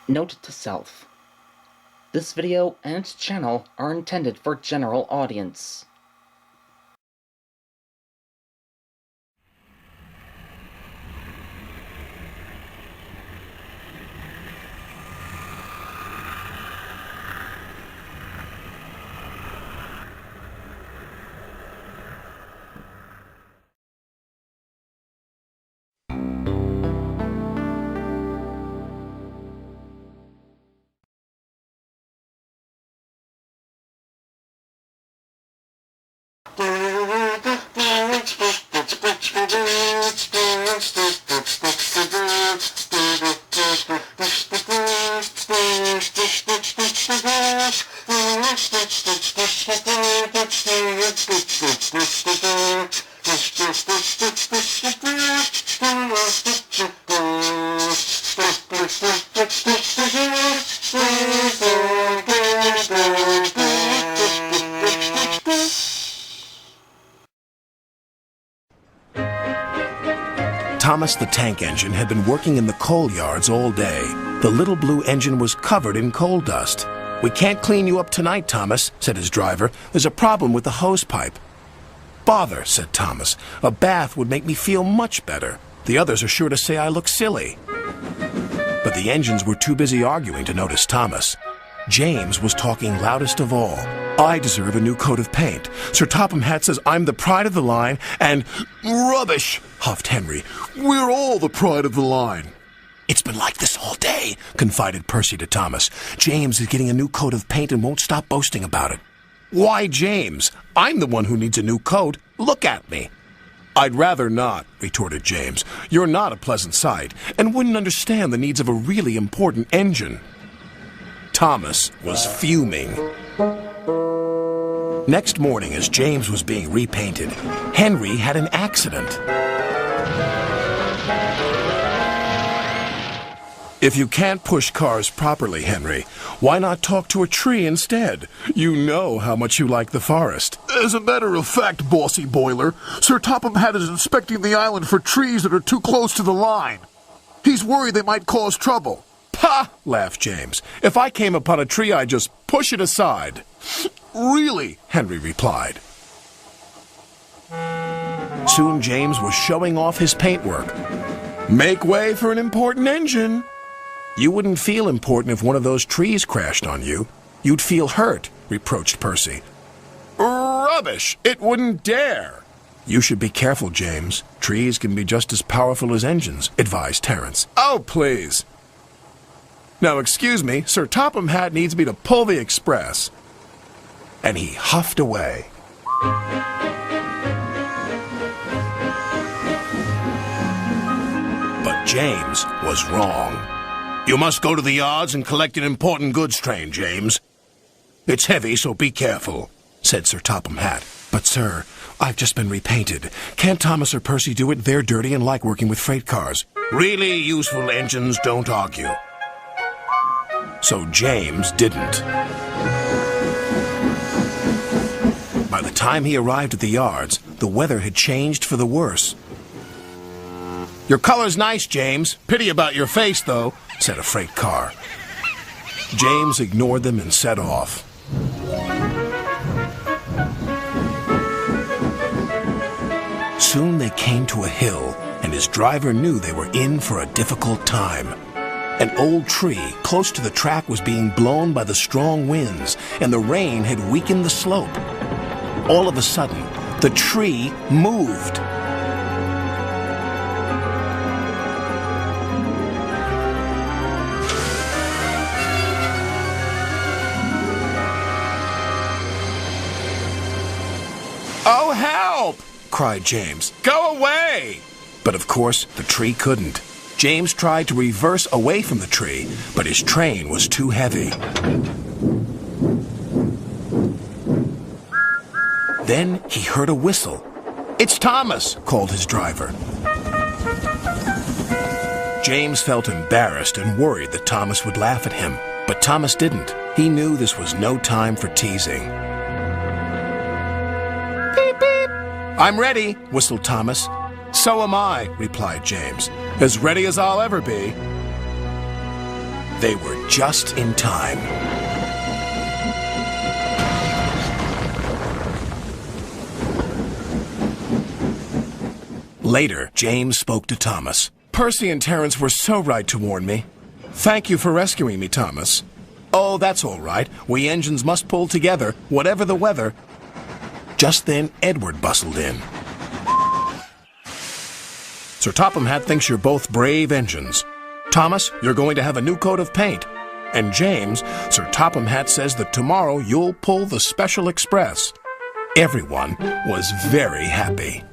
Note to self. This video and its channel are intended for general audience. Thomas the tank engine had been working in the coal yards all day. The little blue engine was covered in coal dust. "We can't clean you up tonight, Thomas," said his driver. "There's a problem with the hose pipe." "Bother," said Thomas. "A bath would make me feel much better. The others are sure to say I look silly." But the engines were too busy arguing to notice Thomas. James was talking loudest of all. "I deserve a new coat of paint. Sir Topham Hatt says I'm the pride of the line, and—" "Rubbish," huffed Henry. "We're all the pride of the line." "It's been like this all day," confided Percy to Thomas. "James is getting a new coat of paint and won't stop boasting about it." "Why, James? I'm the one who needs a new coat. Look at me." "I'd rather not," retorted James. "You're not a pleasant sight, and wouldn't understand the needs of a really important engine." Thomas was fuming. Next morning, as James was being repainted, Henry had an accident. "If you can't push cars properly, Henry, why not talk to a tree instead? You know how much you like the forest." "As a matter of fact, Bossy Boiler, Sir Topham Hatt is inspecting the island for trees that are too close to the line. He's worried they might cause trouble." "Pah!" laughed James. "If I came upon a tree, I'd just push it aside." "Really?" Henry replied. Soon James was showing off his paintwork. "Make way for an important engine." "You wouldn't feel important if one of those trees crashed on you. You'd feel hurt," reproached Percy. "Rubbish! It wouldn't dare." "You should be careful, James. Trees can be just as powerful as engines," advised Terence. "Oh, please. Now, excuse me, Sir Topham Hatt needs me to pull the express." And he huffed away. But James was wrong. "You must go to the yards and collect an important goods train, James. It's heavy, so be careful," said Sir Topham Hatt. "But, sir, I've just been repainted. Can't Thomas or Percy do it? They're dirty and like working with freight cars." "Really useful engines don't argue." So James didn't. By the time he arrived at the yards, the weather had changed for the worse. "Your color's nice, James. Pity about your face, though," said a freight car. James ignored them and set off. Soon they came to a hill, and his driver knew they were in for a difficult time. An old tree close to the track was being blown by the strong winds, and the rain had weakened the slope. All of a sudden, the tree moved. "Oh, help!" cried James. "Go away!" But of course, the tree couldn't. James tried to reverse away from the tree, but his train was too heavy. Then he heard a whistle. "It's Thomas," called his driver. James felt embarrassed and worried that Thomas would laugh at him, but Thomas didn't. He knew this was no time for teasing. "Beep, beep." "I'm ready," whistled Thomas. "So am I," replied James. "As ready as I'll ever be." They were just in time. Later, James spoke to Thomas. Percy and Terence were so right to warn me. Thank you for rescuing me, Thomas. Oh, that's all right. We engines must pull together, whatever the weather. Just then, Edward bustled in. Sir Topham Hatt thinks you're both brave engines. Thomas, you're going to have a new coat of paint. And James, Sir Topham Hatt says that tomorrow you'll pull the Special Express. Everyone was very happy.